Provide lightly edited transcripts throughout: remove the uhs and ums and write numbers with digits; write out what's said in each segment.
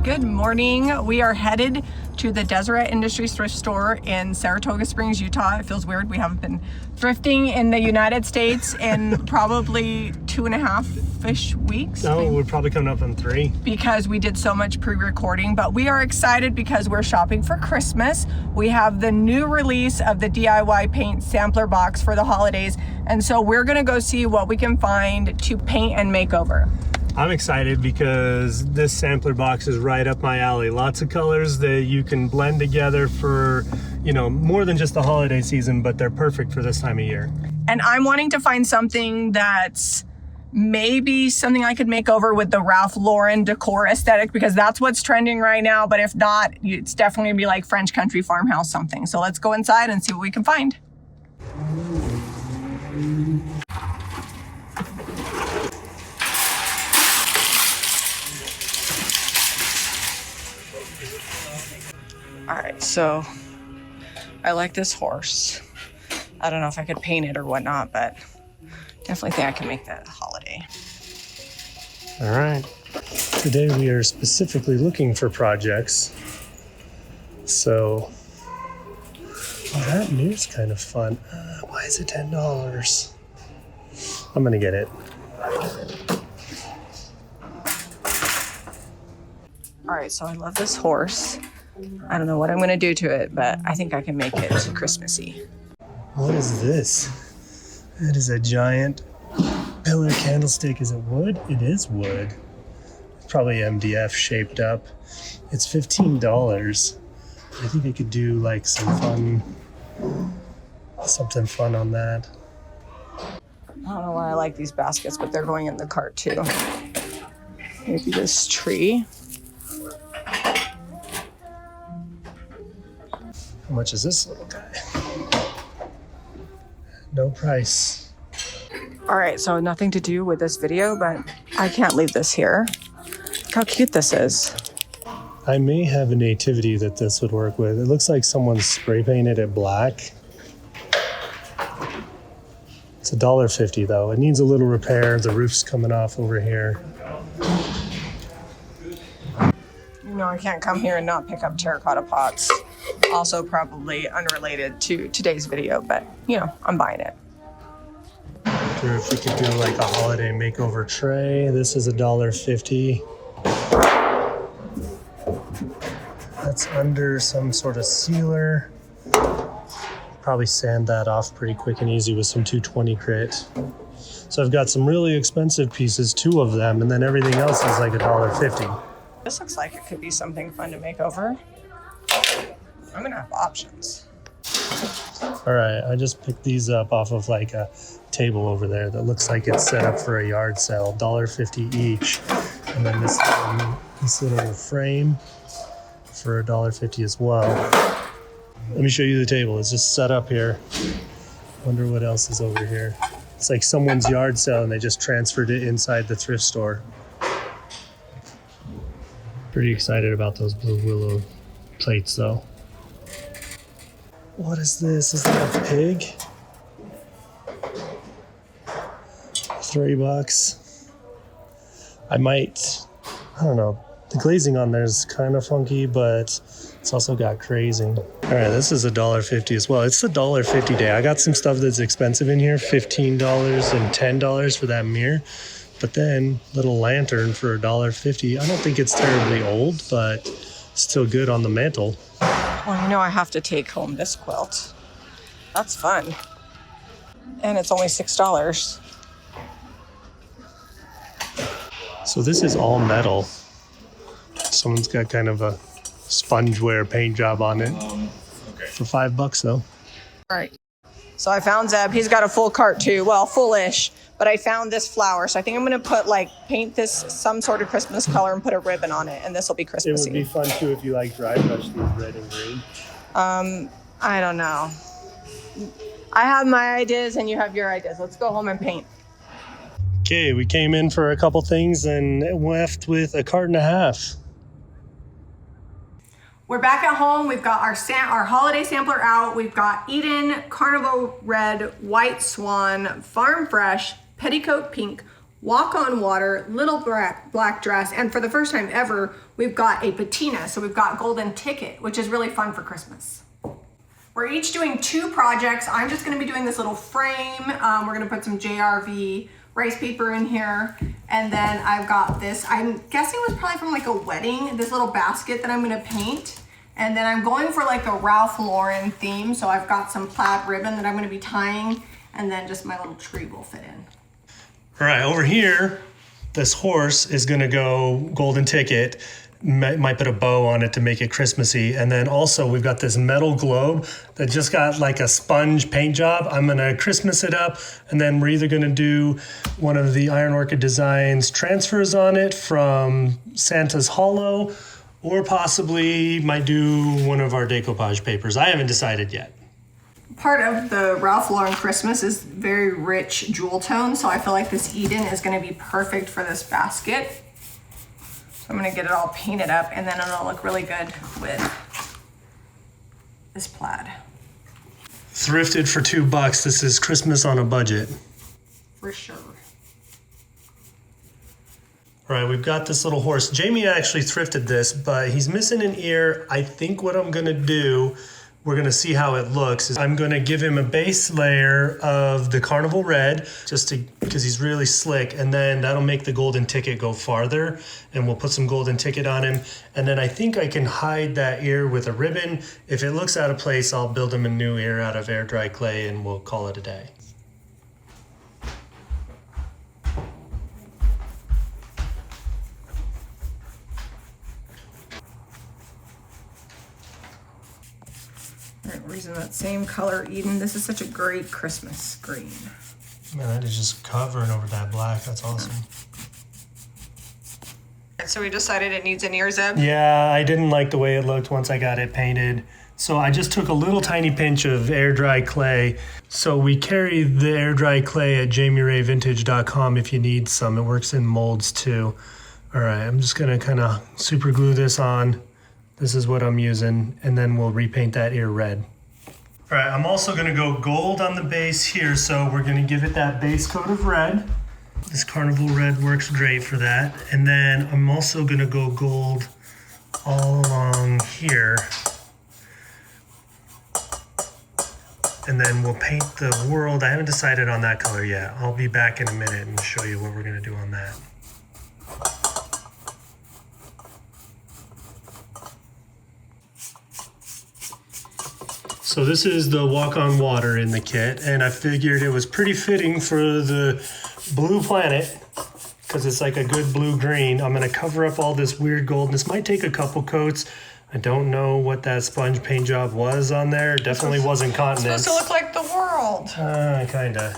Good morning. We are headed to the Deseret Industries thrift store in Saratoga Springs, Utah. It feels weird. We haven't been thrifting in the United States in probably 2.5-ish weeks. No, we're probably coming up on 3. Because we did so much pre-recording, but we are excited because we're shopping for Christmas. We have the new release of the DIY paint sampler box for the holidays. And so we're gonna go see what we can find to paint and make over. I'm excited because this sampler box is right up my alley. Lots of colors that you can blend together for, you know, more than just the holiday season, but they're perfect for this time of year. And I'm wanting to find something that's maybe something I could make over with the Ralph Lauren decor aesthetic, because that's what's trending right now. But if not, it's definitely gonna be like French country farmhouse something. So let's go inside and see what we can find. All right, so I like this horse. I don't know if I could paint it or whatnot, but definitely think I can make that a holiday. All right. Today we are specifically looking for projects. So, oh, that mirror's kind of fun. Why is it $10? I'm gonna get it. All right, so I love this horse. I don't know what I'm gonna do to it, but I think I can make it Christmassy. What is this? It is a giant pillar candlestick. Is it wood? It is wood. It's probably MDF shaped up. It's $15. I think I could do like something fun on that. I don't know why I like these baskets, but they're going in the cart too. Maybe this tree. How much is this little guy? No price. All right, so nothing to do with this video, but I can't leave this here. Look how cute this is. I may have a nativity that this would work with. It looks like someone spray painted it black. It's $1.50 though. It needs a little repair. The roof's coming off over here. You know, I can't come here and not pick up terracotta pots. Also probably unrelated to today's video, but you know, I'm buying it. Or if we could do like a holiday makeover tray. This is $1.50. That's under some sort of sealer. Probably sand that off pretty quick and easy with some 220 grit. So I've got some really expensive pieces, 2 of them, and then everything else is like $1.50. This looks like it could be something fun to make over. I'm gonna have options. All right, I just picked these up off of like a table over there that looks like it's set up for a yard sale, $1.50 each. And then this little frame for $1.50 as well. Let me show you the table. It's just set up here. Wonder what else is over here. It's like someone's yard sale and they just transferred it inside the thrift store. Pretty excited about those blue willow plates though. What is this? Is that a pig? $3. I don't know. The glazing on there is kind of funky, but it's also got crazing. All right, this is $1.50 as well. It's the $1.50 day. I got some stuff that's expensive in here, $15 and $10 for that mirror. But then little lantern for $1.50. I don't think it's terribly old, but still good on the mantle. Well, you know, I have to take home this quilt. That's fun. And it's only $6. So this is all metal. Someone's got kind of a spongeware paint job on it. For $5 though. All right. So I found Zeb. He's got a full cart too. Well, full-ish. But I found this flower. So I think I'm going to paint this some sort of Christmas color and put a ribbon on it. And this will be Christmassy. It would be fun too if you like dry brush these red and green. I don't know. I have my ideas and you have your ideas. Let's go home and paint. Okay, we came in for a couple things and left with a cart and a half. We're back at home. We've got our holiday sampler out. We've got Eden, Carnival Red, White Swan, Farm Fresh, Petticoat Pink, walk on water, little black dress, and for the first time ever, we've got a patina. So we've got golden ticket, which is really fun for Christmas. We're each doing 2 projects. I'm just gonna be doing this little frame. We're gonna put some JRV rice paper in here. And then I've got this, I'm guessing it was probably from like a wedding, this little basket that I'm gonna paint. And then I'm going for like a Ralph Lauren theme. So I've got some plaid ribbon that I'm gonna be tying, and then just my little tree will fit in. All right, over here, this horse is gonna go golden ticket. Might put a bow on it to make it Christmassy. And then also we've got this metal globe that just got like a sponge paint job. I'm gonna Christmas it up, and then we're either gonna do one of the Iron Orchid Designs transfers on it from Santa's Hollow, or possibly might do one of our decoupage papers. I haven't decided yet. Part of the Ralph Lauren Christmas is very rich jewel tone, so I feel like this Eden is gonna be perfect for this basket. So I'm gonna get it all painted up, and then it'll look really good with this plaid. Thrifted for $2. This is Christmas on a budget. For sure. All right, we've got this little horse. Jami actually thrifted this, but he's missing an ear. I think what I'm gonna do, we're gonna see how it looks, is I'm gonna give him a base layer of the Carnival Red, because he's really slick, and then that'll make the golden ticket go farther, and we'll put some golden ticket on him. And then I think I can hide that ear with a ribbon. If it looks out of place, I'll build him a new ear out of air dry clay, and we'll call it a day. All right, we're using that same color, Eden. This is such a great Christmas green. Man, that is just covering over that black. That's awesome. So we decided it needs an ear zip. Yeah, I didn't like the way it looked once I got it painted. So I just took a little tiny pinch of air dry clay. So we carry the air dry clay at jamirayvintage.com if you need some. It works in molds too. All right, I'm just gonna kind of super glue this on. This is what I'm using, and then we'll repaint that ear red. All right, I'm also gonna go gold on the base here, so we're gonna give it that base coat of red. This Carnival Red works great for that. And then I'm also gonna go gold all along here. And then we'll paint the world. I haven't decided on that color yet. I'll be back in a minute and show you what we're gonna do on that. So this is the Walk on Water in the kit, and I figured it was pretty fitting for the blue planet because it's like a good blue-green. I'm gonna cover up all this weird gold. This might take a couple coats. I don't know what that sponge paint job was on there. It definitely wasn't continents. It's supposed to look like the world. Kinda.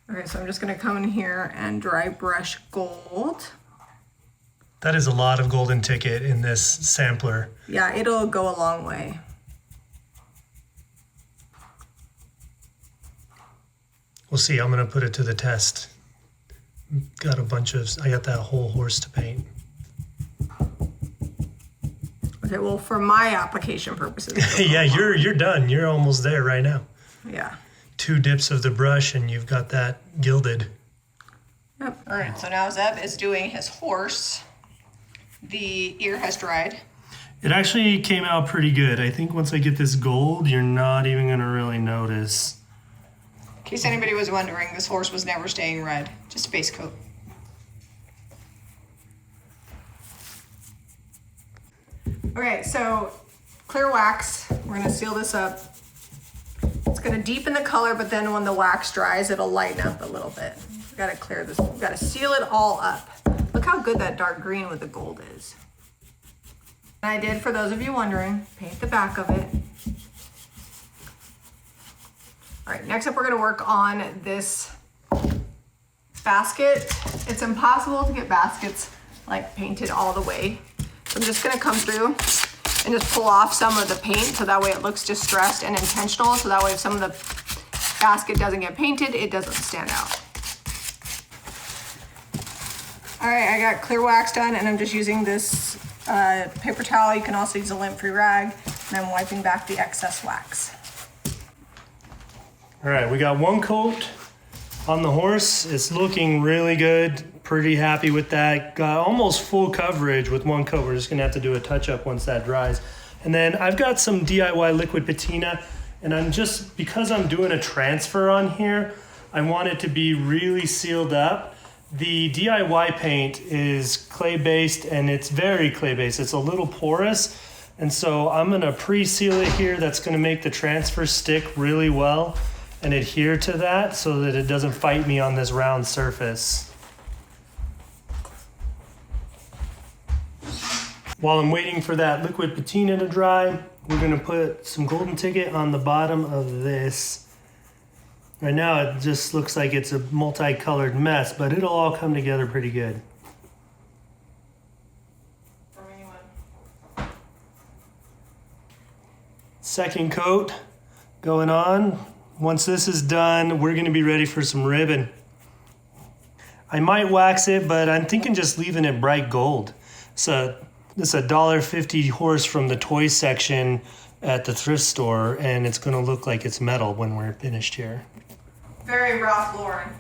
Okay, so I'm just gonna come in here and dry brush gold. That is a lot of golden ticket in this sampler. Yeah, it'll go a long way. We'll see, I'm gonna put it to the test. I got that whole horse to paint. Okay, well, for my application purposes. Yeah, you're done. You're almost there right now. Yeah. 2 dips of the brush and you've got that gilded. Yep. All right, so now Zeb is doing his horse. The ear has dried. It actually came out pretty good. I think once I get this gold, you're not even gonna really notice. In case anybody was wondering, this horse was never staying red, just a base coat. Okay, so clear wax. We're gonna seal this up. It's gonna deepen the color, but then when the wax dries, it'll lighten up a little bit. We gotta clear this, we gotta seal it all up. Look how good that dark green with the gold is. And I did, for those of you wondering, paint the back of it. All right, next up we're gonna work on this basket. It's impossible to get baskets like painted all the way. So I'm just gonna come through and just pull off some of the paint so that way it looks distressed and intentional. So that way if some of the basket doesn't get painted, it doesn't stand out. All right, I got clear wax done and I'm just using this paper towel. You can also use a lint-free rag, and I'm wiping back the excess wax. All right, we got 1 coat On the horse, it's looking really good. Pretty happy with that. Got almost full coverage with one coat. We're just gonna have to do a touch up once that dries. And then I've got some DIY liquid patina, and because I'm doing a transfer on here, I want it to be really sealed up. The DIY paint is clay-based, and it's very clay-based. It's a little porous, and so I'm gonna pre-seal it here. That's gonna make the transfer stick really well and adhere to that so that it doesn't fight me on this round surface. While I'm waiting for that liquid patina to dry, we're gonna put some golden ticket on the bottom of this. Right now it just looks like it's a multicolored mess, but it'll all come together pretty good. Second coat going on. Once this is done, we're gonna be ready for some ribbon. I might wax it, but I'm thinking just leaving it bright gold. So this is a $1.50 horse from the toy section at the thrift store, and it's gonna look like it's metal when we're finished here. Very Ralph Lauren.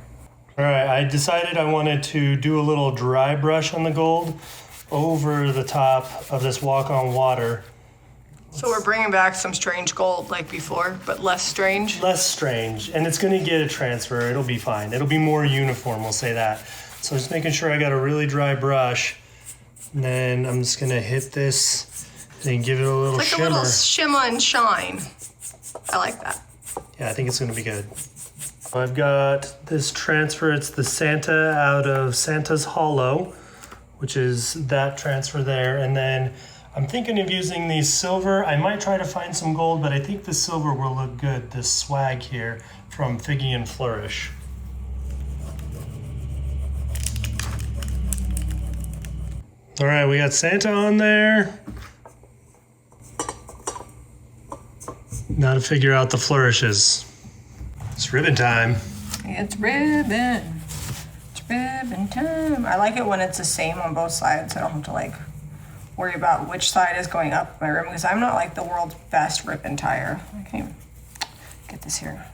All right, I decided I wanted to do a little dry brush on the gold over the top of this walk on water. So we're bringing back some strange gold like before, but less strange? Less strange, and it's gonna get a transfer. It'll be fine. It'll be more uniform, we'll say that. So just making sure I got a really dry brush. And then I'm just gonna hit this and give it a little shimmer. A little shimmer and shine. I like that. Yeah, I think it's gonna be good. I've got this transfer. It's the Santa out of Santa's Hollow, which is that transfer there. And then I'm thinking of using these silver. I might try to find some gold, but I think the silver will look good. This swag here from Figgy and Flourish. All right, we got Santa on there. Now to figure out the flourishes. It's ribbon time. It's ribbon. It's ribbon time. I like it when it's the same on both sides. I don't have to like worry about which side is going up my ribbon because I'm not like the world's best ribbon tire. I can't even get this here.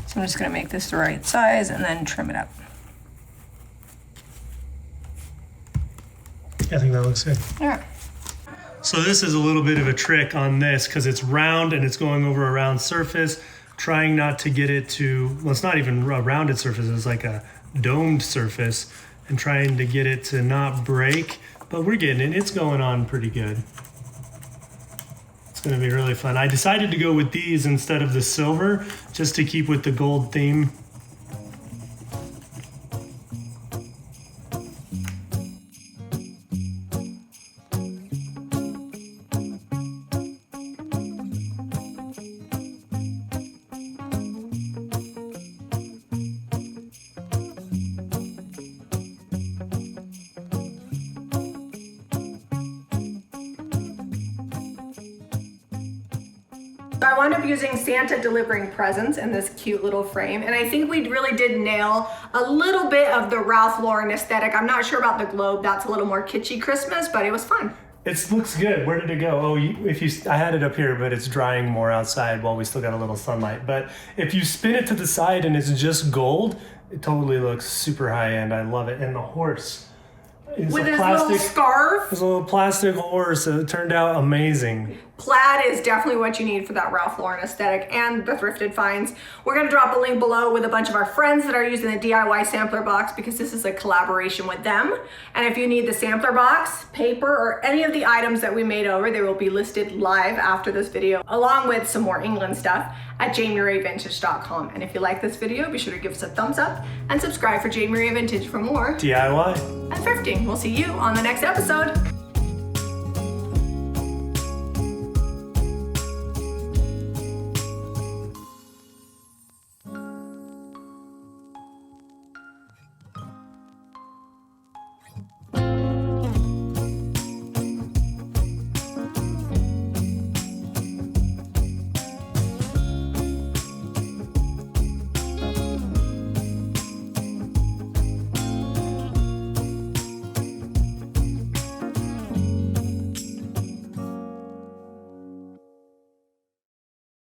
So I'm just gonna make this the right size and then trim it up. I think that looks good. Yeah. So this is a little bit of a trick on this because it's round and it's going over a round surface, trying not to get it to, well, it's not even a rounded surface, it's like a domed surface, and trying to get it to not break, but we're getting it. It's going on pretty good. It's gonna be really fun. I decided to go with these instead of the silver just to keep with the gold theme. I wound up using Santa delivering presents in this cute little frame, and I think we really did nail a little bit of the Ralph Lauren aesthetic. I'm not sure about the globe. That's a little more kitschy Christmas, but it was fun. It looks good. Where did it go? Oh, I had it up here, but it's drying more outside while we still got a little sunlight. But if you spin it to the side and it's just gold, it totally looks super high end. I love it. And the horse is with his little scarf. His little plastic horse. It turned out amazing. Plaid is definitely what you need for that Ralph Lauren aesthetic and the thrifted finds. We're going to drop a link below with a bunch of our friends that are using the DIY sampler box because this is a collaboration with them. And if you need the sampler box, paper, or any of the items that we made over, they will be listed live after this video, along with some more England stuff at JamiRayVintage.com. And if you like this video, be sure to give us a thumbs up and subscribe for Jami Ray Vintage for more DIY and thrifting. We'll see you on the next episode.